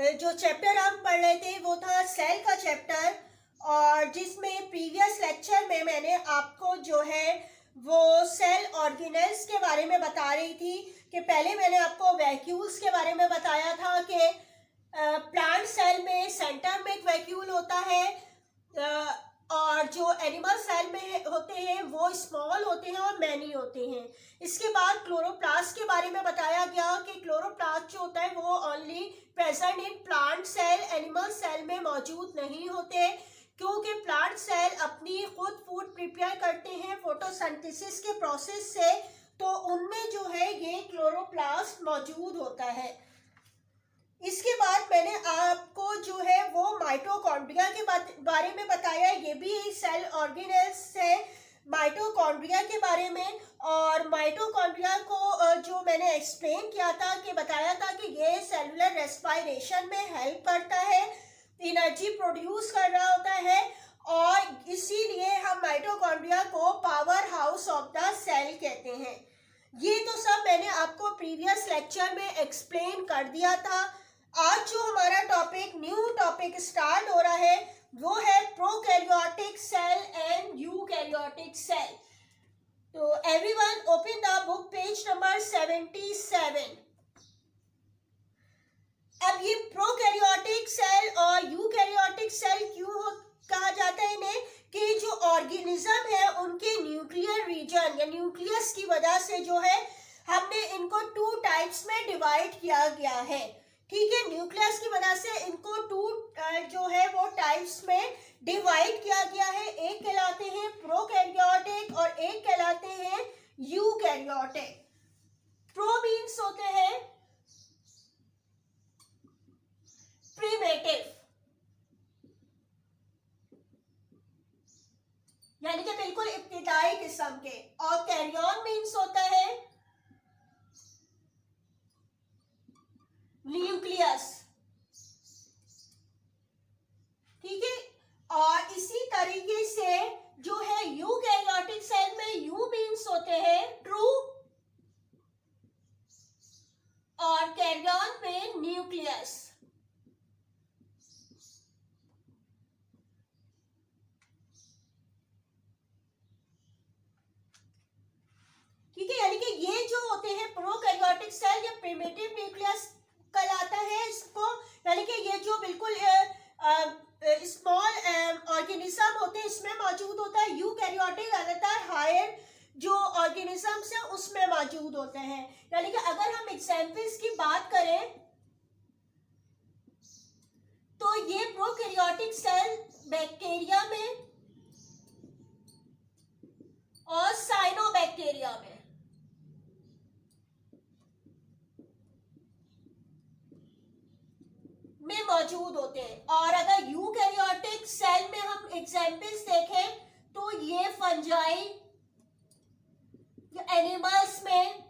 जो चैप्टर हम पढ़ रहे थे वो था सेल का चैप्टर, और जिसमें प्रीवियस लेक्चर में मैंने आपको जो है वो सेल ऑर्गेनेल्स के बारे में बता रही थी कि पहले मैंने आपको वैक्यूल्स के बारे में बताया था कि प्लांट सेल में सेंटर में एक वैक्यूल होता है, और जो एनिमल सेल में होते हैं वो स्मॉल होते हैं और मैनी होते हैं। इसके बाद क्लोरोप्लास्ट के बारे में बताया गया कि क्लोरोप्लास्ट जो होता है वो only present in plant cell, animal cell में मौजूद नहीं होते, क्योंकि प्लांट सेल अपनी खुद फूड प्रिपेयर करते हैं फोटोसिंथेसिस के प्रोसेस से, तो उनमें जो है ये क्लोरोप्लास्ट मौजूद होता है। इसके बाद मैंने आपको जो है वो माइटोकॉन्ड्रिया के बारे में बताया, ये भी सेल ऑर्गेनेल्स है, माइटोकॉन्ड्रिया के बारे में। और माइटोकॉन्ड्रिया को जो मैंने एक्सप्लेन किया था कि बताया था कि ये सेलुलर रेस्पिरेशन में हेल्प करता है, एनर्जी प्रोड्यूस कर रहा होता है, और इसीलिए हम माइटोकॉन्ड्रिया को power house of the cell कहते हैं। ये तो सब मैंने आपको प्रीवियस लेक्चर में एक्सप्लेन कर दिया था। आज जो हमारा टॉपिक, न्यू टॉपिक स्टार्ट हो रहा है वो है prokaryotic cell and eukaryotic cell. तो everyone open the book page number 77। अब ये प्रोकैरियोटिक सेल और यूकैरियोटिक सेल क्यों कहा जाता है इन्हें, कि जो ऑर्गेनिज्म है उनके न्यूक्लियर रीजन या न्यूक्लियस की वजह से जो है हमने इनको 2 टाइप्स में डिवाइड किया गया है। ठीक है, न्यूक्लियस की वजह से इनको 2 जो है वो टाइप्स में डिवाइड किया गया है। एक कहलाते हैं प्रोकैरियोटिक और एक कहलाते हैं यूकैरियोटिक। प्रो मीन्स होते हैं प्रिमिटिव, यानी कि बिल्कुल इब्तिदाई किस्म के, और कैरियन मीन्स होता है न्यूक्लियस। ठीक है, और इसी तरीके से जो है यूकैरियोटिक सेल में यू मीन्स होते हैं ट्रू, और कैरियन में न्यूक्लियस। ठीक है, यानी कि ये जो होते हैं प्रोकैरियोटिक सेल, ये प्रिमिटिव न्यूक्लियस कहलाता है इसको, यानी कि ये जो बिल्कुल स्मॉल ऑर्गेनिज्म होते हैं इसमें मौजूद होता है। यूकैरियोटिक ज्यादातर हायर जो ऑर्गेनिजम्स हैं उसमें मौजूद होते हैं। यानी कि अगर हम एग्जाम्पल्स की बात करें तो ये प्रोकैरियोटिक सेल बैक्टीरिया में और साइनोबैक्टीरिया में मौजूद होते हैं। और अगर यूकैरियोटिक सेल में हम एग्जाम्पल्स देखें तो ये फंजाई एनिमल्स में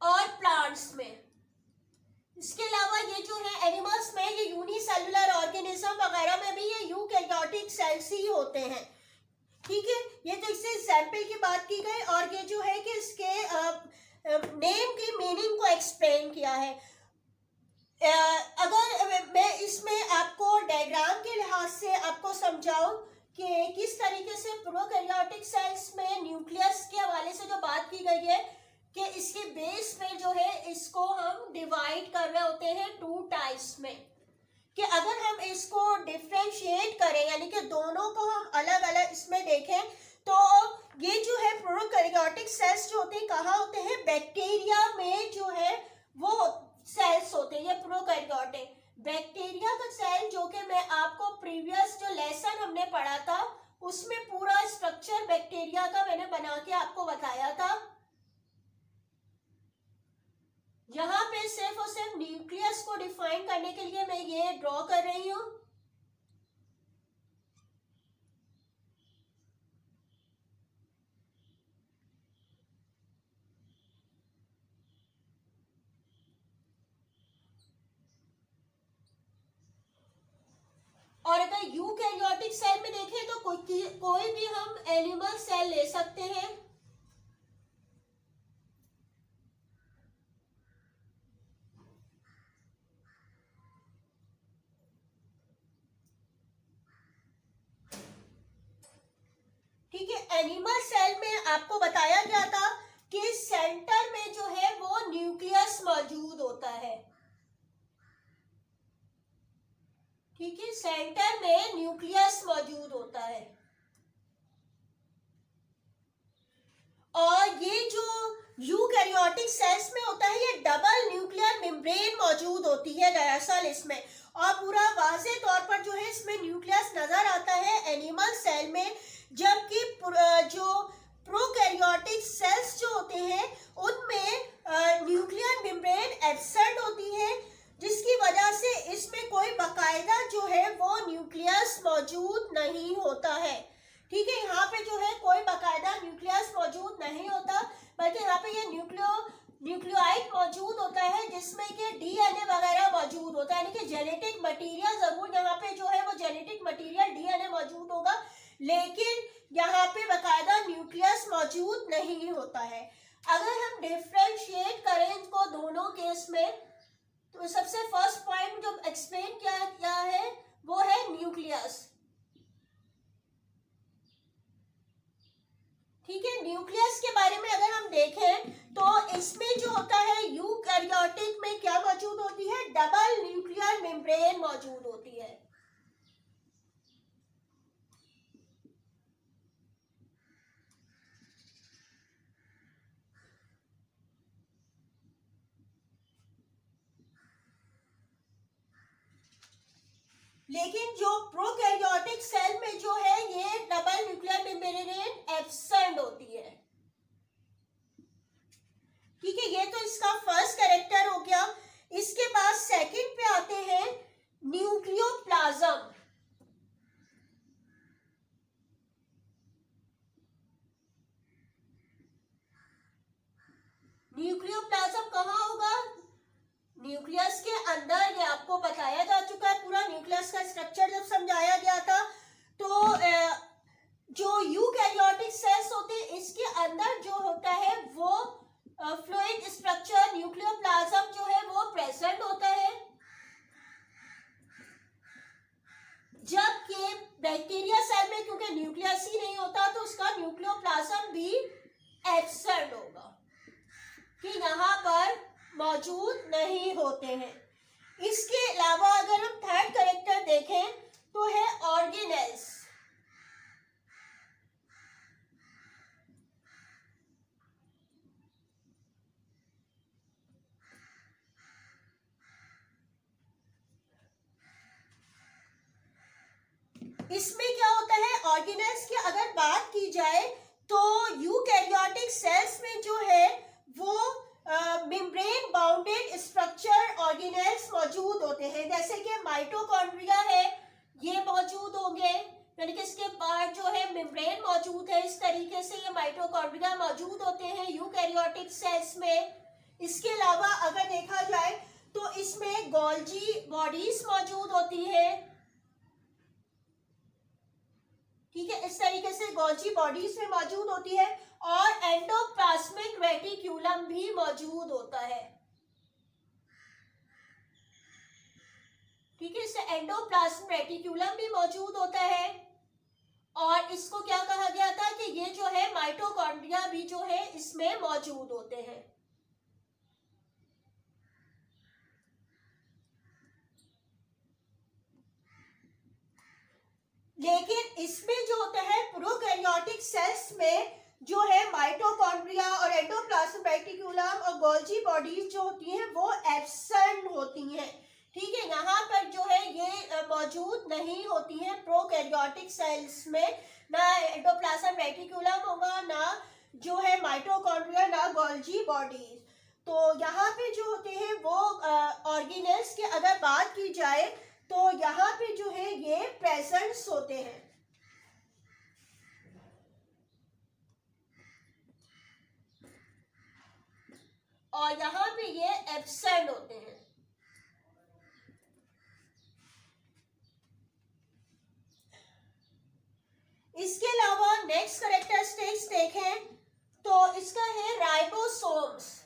और प्लांट्स में। इसके अलावा ये जो है एनिमल्स में ये यूनिसेलुलर ऑर्गेनिज्म वगैरह में भी ये यूकैरियोटिक सेल्स ही होते हैं। ठीक है, ये तो इससे एग्जाम्पल की बात की गई, और ये जो है कि इसके नेम की मीनिंग को एक्सप्लेन किया है। अगर मैं इसमें आपको डायग्राम के लिहाज से आपको समझाऊं कि किस तरीके से प्रोकैरियोटिक सेल्स में न्यूक्लियस के हवाले से जो बात की गई है कि इसके बेस में जो है इसको हम डिवाइड कर रहे होते हैं 2 टाइप्स में, कि अगर हम इसको डिफरेंशिएट करें यानी कि दोनों को हम अलग अलग इसमें देखें तो ये जो है प्रोकैरियोटिक सेल्स जो होते हैं कहाँ होते हैं, बैक्टीरिया में जो है वो सेल्स होते हैं। ये प्रोकैरियोटिक बैक्टीरिया का सेल, जो कि मैं आपको प्रीवियस जो लेसन हमने पढ़ा था उसमें पूरा स्ट्रक्चर बैक्टीरिया का मैंने बना के आपको बताया था। यहाँ पे सिर्फ और सिर्फ न्यूक्लियस को डिफाइन करने के लिए मैं ये ड्रॉ कर रही हूँ। और अगर यूकैरियोटिक सेल में देखें तो कोई भी हम एनिमल सेल ले सकते हैं। एनिमल सेल में आपको बताया गया था कि सेंटर में जो है वो न्यूक्लियस मौजूद होता है। ठीक है, सेंटर में न्यूक्लियस मौजूद होता है। और ये जो यूकैरियोटिक सेल्स में होता है, ये डबल न्यूक्लियर मेम्ब्रेन मौजूद होती है दरअसल इसमें, और पूरा वाज़े तौर पर जो है इसमें न्यूक्लियस नजर आता है एनिमल सेल में, जबकि जो प्रोकैरियोटिक सेल्स जो होते हैं उनमें न्यूक्लियर मेम्ब्रेन एब्सेंट होती है, जिसकी वजह से इसमें कोई बाकायदा जो है वो न्यूक्लियस मौजूद नहीं होता है। ठीक है, यहाँ पे जो है कोई बाकायदा न्यूक्लियस मौजूद नहीं होता, बल्कि यहाँ पे ये न्यूक्लियोइड मौजूद होता है जिसमें कि डीएनए वगैरह मौजूद होता है, यानी कि जेनेटिक मटेरियल जरूर यहाँ पे जो है वो जेनेटिक मटेरियल डीएनए मौजूद होगा, लेकिन यहाँ पे बाकायदा न्यूक्लियस मौजूद नहीं होता है। अगर हम डिफ्रेंशिएट करें इनको दोनों केस में, तो सबसे फर्स्ट पॉइंट जो एक्सप्लेन किया है वो है न्यूक्लियस। ठीक है, न्यूक्लियस के बारे में अगर हम देखें तो इसमें जो होता है यूकैरियोटिक में क्या मौजूद होती है, डबल न्यूक्लियर मेम्ब्रेन मौजूद होती है। लेकिन जो प्रोकैरियोटिक सेल में जो है ये डबल न्यूक्लियर मेम्ब्रेन एब्सेंट होती है। ठीक है, ये तो इसका फर्स्ट कैरेक्टर हो गया। इसके बाद सेकंड पे आते हैं न्यूक्लियोप्लाज्म। न्यूक्लियोप्लाज्म कहाँ होगा, न्यूक्लियस के अंदर। ये आपको बताया जा चुका है, पूरा न्यूक्लियस का स्ट्रक्चर जब समझाया गया था। तो जो यूकैरियोटिक सेल्स होते हैं इसके अंदर जो होता है वो फ्लूइड स्ट्रक्चर न्यूक्लियोप्लाज्म जो है वो प्रेजेंट होता है, जबकि बैक्टीरिया सेल में क्योंकि न्यूक्लियस ही नहीं होता तो उसका न्यूक्लियोप्लाज्म भी एब्सेंट होगा, कि यहाँ पर मौजूद नहीं होते हैं। इसके अलावा अगर हम थर्ड कैरेक्टर देखें तो है ऑर्गेनेल्स। इसमें क्या होता है, ऑर्गेनेल्स की अगर बात की जाए तो यूकैरियोटिक सेल्स में जो है वो मेम्ब्रेन बाउंडेड स्ट्रक्चर ऑर्गेनेल्स मौजूद होते हैं, जैसे कि माइटोकॉन्ड्रिया है ये मौजूद होंगे, यानी कि इसके बाद जो है मेम्ब्रेन मौजूद है। इस तरीके से ये माइटोकॉन्ड्रिया मौजूद होते हैं यूकैरियोटिक सेल्स में। इसके अलावा अगर देखा जाए तो इसमें गोल्जी बॉडीज मौजूद होती है। ठीक है, इस तरीके से गोल्जी बॉडीज में मौजूद होती है, और एंडोप्लाज्मिक रेटिक्यूलम भी मौजूद होता है। ठीक है, इससे एंडोप्लाज्मिक रेटिक्यूलम भी मौजूद होता है, और इसको क्या कहा गया था कि ये जो है माइटोकॉन्ड्रिया भी जो है इसमें मौजूद होते हैं। लेकिन इसमें जो होता है प्रोकैरियोटिक सेल्स में जो है माइटोकॉन्ड्रिया और एंडोप्लाज्मिक रेटिक्यूलम और गोल्जी बॉडीज जो होती हैं वो एब्सेंट होती हैं। ठीक है, यहाँ पर जो है ये मौजूद नहीं होती हैं प्रोकैरियोटिक सेल्स में, ना एंडोप्लाज्मिक रेटिक्यूलम होगा, ना जो है माइटोकॉन्ड्रिया, ना गोल्जी बॉडीज। तो यहाँ पे जो होते हैं वो ऑर्गेनेल्स की अगर बात की जाए तो यहाँ पे जो है ये प्रेजेंट्स होते हैं, और यहाँ पे ये एब्सेंट होते हैं। इसके अलावा नेक्स्ट कैरेक्टरिस्टिक्स देखें तो इसका है राइबोसोम्स।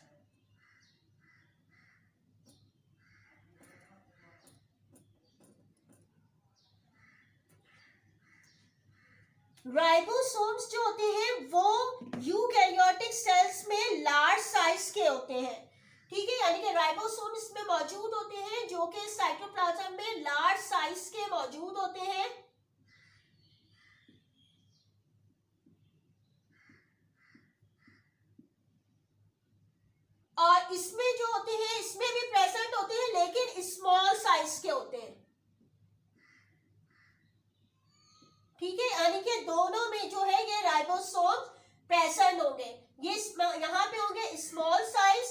राइबोसोम्स जो होते हैं वो यूकैरियोटिक सेल्स में लार्ज साइज के होते हैं, ठीक है, यानी कि राइबोसोम इसमें मौजूद होते हैं जो कि साइटोप्लाज्म में लार्ज साइज के मौजूद होते हैं। और इसमें जो होते हैं इसमें भी प्रेजेंट होते हैं लेकिन स्मॉल साइज के होते हैं, ठीक है, यानी कि दोनों में जो है ये राइबोसोम प्रेजेंट होंगे। ये यहां पे होंगे स्मॉल साइज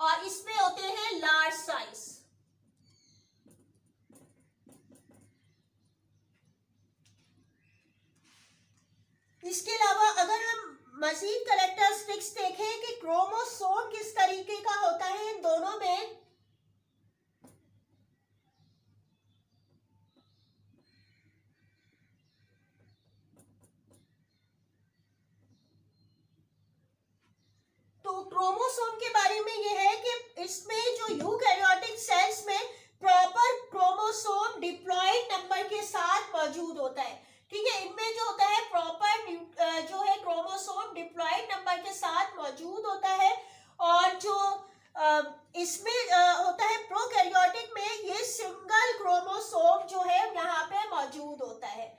और इसमें होते हैं लार्ज साइज। इसके अलावा अगर हम मजीद कैरेक्टरिस्टिक्स देखें कि क्रोमोसोम किस तरीके का होता है इन दोनों में, तो क्रोमोसोम के बारे में यह है कि इसमें जो यूकैरियोटिक सेल्स में प्रॉपर क्रोमोसोम डिप्लॉयड नंबर के साथ मौजूद होता है, ठीक है, इनमें जो होता है प्रॉपर जो है क्रोमोसोम डिप्लॉयड नंबर के साथ मौजूद होता है। और जो इसमें होता है प्रोकैरियोटिक में ये सिंगल क्रोमोसोम जो है यहाँ पे मौजूद होता है।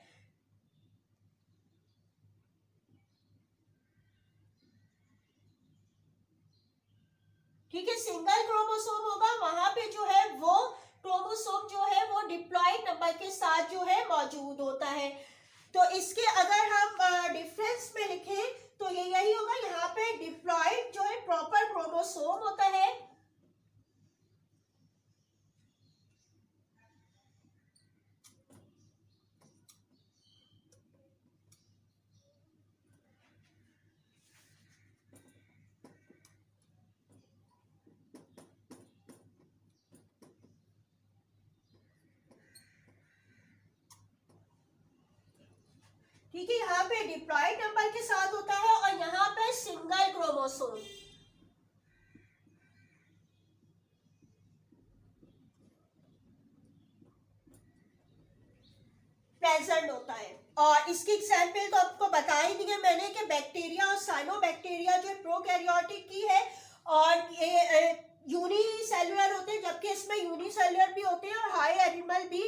ठीक है, सिंगल क्रोमोसोम होगा, वहां पे जो है वो क्रोमोसोम जो है वो डिप्लॉयड नंबर के साथ जो है मौजूद होता है। तो इसके अगर हम डिफरेंस में लिखें तो ये यही होगा, यहाँ पे डिप्लॉयड जो है प्रॉपर क्रोमोसोम होता है, ठीक है, यहाँ पे डिप्लॉयड नंबर के साथ होता है और यहाँ पे सिंगल क्रोमोसोम प्रेजेंट होता है। और इसकी एग्जाम्पल तो आपको बता ही दी है मैंने कि बैक्टीरिया और साइनोबैक्टीरिया जो प्रोकैरियोटिक की है और ये यूनिसेलुलर होते हैं, जबकि इसमें यूनिसेलुलर भी होते हैं और हाई एनिमल भी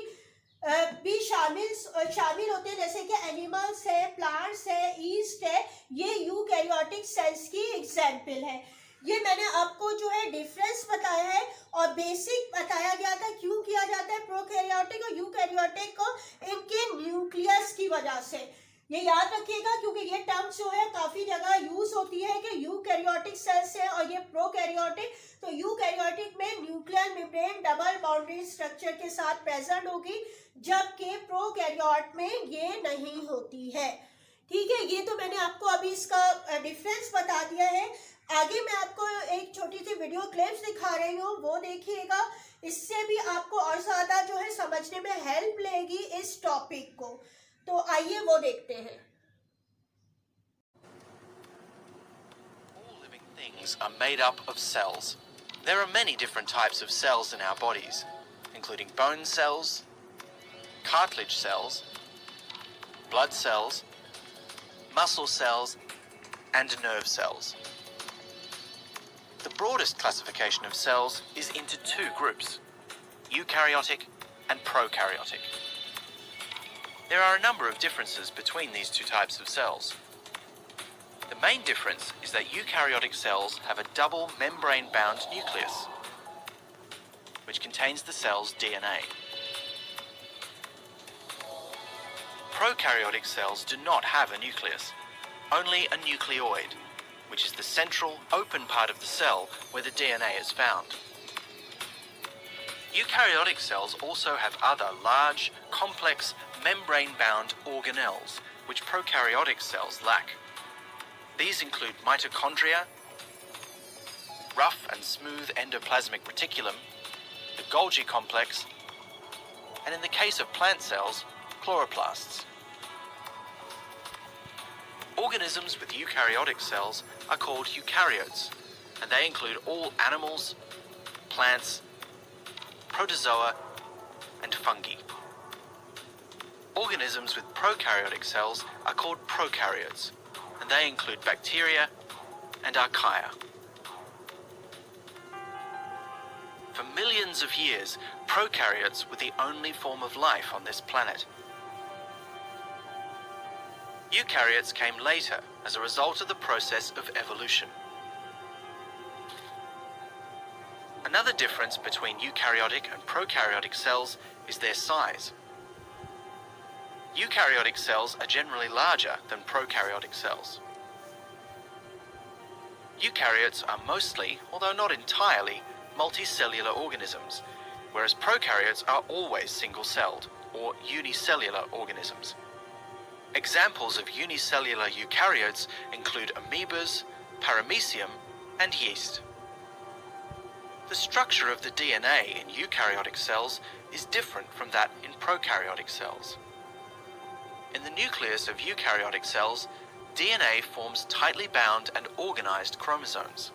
शामिल होते हैं, जैसे कि एनिमल्स है, प्लांट्स है, ईस्ट है, ये यूकैरियोटिक सेल्स की एग्जाम्पल है। ये मैंने आपको जो है डिफरेंस बताया है और बेसिक बताया गया था क्यों किया जाता है प्रोकैरियोटिक और यूकैरियोटिक को, इनके न्यूक्लियस की वजह से। ये याद रखिएगा क्योंकि ये टर्म जो है काफी जगह यूज होती है कि यूकैरियोटिक सेल्स है और ये प्रोकैरियोटिक। तो यूकैरियोटिक में nuclear membrane double boundary structure के साथ प्रेजेंट होगी, जबकि प्रोकैरियोट में ये नहीं होती है। ठीक है, ये तो मैंने आपको अभी इसका डिफरेंस बता दिया है। आगे मैं आपको एक छोटी सी वीडियो क्लिप्स दिखा रही हूँ, वो देखिएगा, इससे भी आपको और ज्यादा जो है समझने में हेल्प लेगी इस टॉपिक को। तो आइए वो देखते हैं। All living things are made up of cells. There are many different types of cells in our bodies, including bone cells, cartilage cells, blood cells, muscle cells, and nerve cells. The broadest classification of cells is into two groups, eukaryotic and prokaryotic. There are a number of differences between these two types of cells. The main difference is that eukaryotic cells have a double membrane-bound nucleus, which contains the cell's DNA. Prokaryotic cells do not have a nucleus, only a nucleoid, which is the central, open part of the cell where the DNA is found. Eukaryotic cells also have other large, complex, membrane-bound organelles, which prokaryotic cells lack. These include mitochondria, rough and smooth endoplasmic reticulum, the Golgi complex, and in the case of plant cells, chloroplasts. Organisms with eukaryotic cells are called eukaryotes, and they include all animals, plants, protozoa, and fungi. Organisms with prokaryotic cells are called prokaryotes, and they include bacteria and archaea. For millions of years, prokaryotes were the only form of life on this planet. Eukaryotes came later as a result of the process of evolution. Another difference between eukaryotic and prokaryotic cells is their size. Eukaryotic cells are generally larger than prokaryotic cells. Eukaryotes are mostly, although not entirely, multicellular organisms, whereas prokaryotes are always single-celled, or unicellular organisms. Examples of unicellular eukaryotes include amoebas, paramecium, and yeast. The structure of the DNA in eukaryotic cells is different from that in prokaryotic cells. In the nucleus of eukaryotic cells, DNA forms tightly bound and organized chromosomes.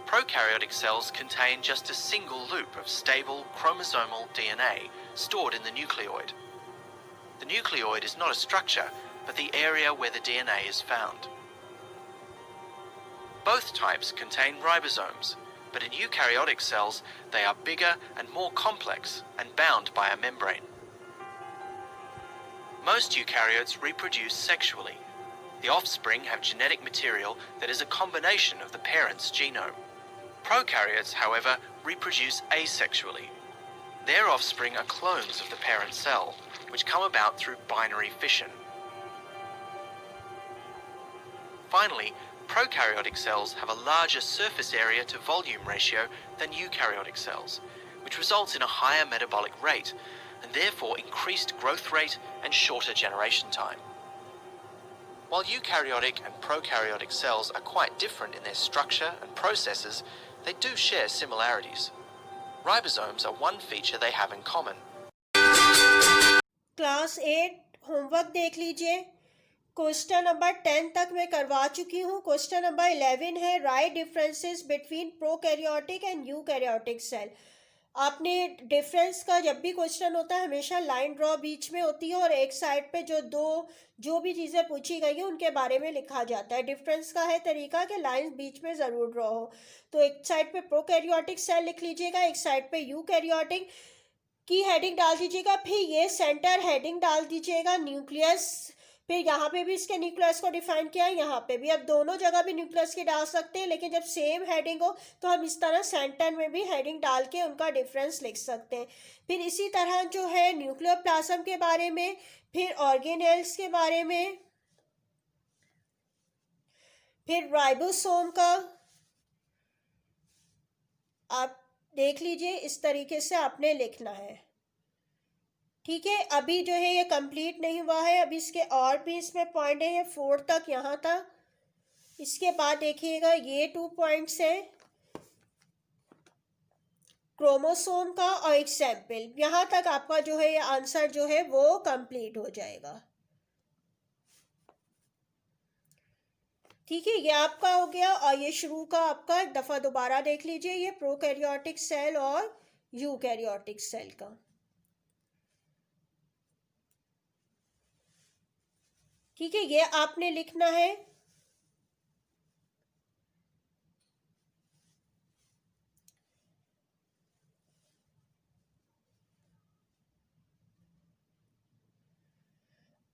Prokaryotic cells contain just a single loop of stable chromosomal DNA stored in the nucleoid. The nucleoid is not a structure, but the area where the DNA is found. Both types contain ribosomes, but in eukaryotic cells they are bigger and more complex and bound by a membrane. Most eukaryotes reproduce sexually. The offspring have genetic material that is a combination of the parent's genome. Prokaryotes, however, reproduce asexually. Their offspring are clones of the parent cell, which come about through binary fission. Finally, prokaryotic cells have a larger surface area to volume ratio than eukaryotic cells, which results in a higher metabolic rate and therefore increased growth rate and shorter generation time. While eukaryotic and prokaryotic cells are quite different in their structure and processes, they do share similarities. Ribosomes are one feature they have in common. Class 8 homework देख लीजिए. Question number 10 तक मैं करवा चुकी हूँ. Question number 11 है write differences between prokaryotic and eukaryotic cell. आपने difference का जब भी क्वेश्चन होता है हमेशा लाइन ड्रॉ बीच में होती है और एक साइड पे जो भी चीज़ें पूछी गई है उनके बारे में लिखा जाता है. डिफरेंस का है तरीका कि लाइन बीच में ज़रूर ड्रॉ हो. तो एक साइड पे प्रोकैरियोटिक सेल लिख लीजिएगा, एक साइड पे यूकैरियोटिक की हेडिंग डाल दीजिएगा, फिर ये सेंटर हेडिंग डाल दीजिएगा न्यूक्लियस. फिर यहाँ पे भी इसके न्यूक्लियस को डिफाइन किया है, यहाँ पे भी. अब दोनों जगह भी न्यूक्लियस की डाल सकते हैं, लेकिन जब सेम हेडिंग हो तो हम इस तरह सेंटर में भी हेडिंग डाल के उनका डिफरेंस लिख सकते हैं. फिर इसी तरह जो है न्यूक्लियोप्लाज्म के बारे में, फिर ऑर्गेनेल्स के बारे में, फिर राइबोसोम का आप देख लीजिए. इस तरीके से आपने लिखना है. ठीक है, अभी जो है ये कंप्लीट नहीं हुआ है, अभी इसके और भी इसमें पॉइंट है. 4 तक यहाँ तक. इसके बाद देखिएगा ये 2 पॉइंट्स है क्रोमोसोम का और एक सैंपल. यहाँ तक आपका जो है ये आंसर जो है वो कंप्लीट हो जाएगा. ठीक है, ये आपका हो गया. और ये शुरू का आपका एक दफ़ा दोबारा देख लीजिए, ये प्रोकैरियोटिक सेल और यूकैरियोटिक सेल का. ठीक है, ये आपने लिखना है.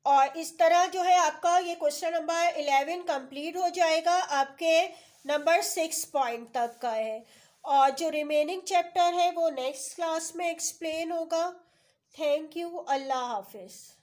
और इस तरह जो है आपका ये क्वेश्चन नंबर 11 कंप्लीट हो जाएगा. आपके नंबर 6 पॉइंट तक का है और जो रिमेनिंग चैप्टर है वो नेक्स्ट क्लास में एक्सप्लेन होगा. Thank you. अल्लाह हाफिज़.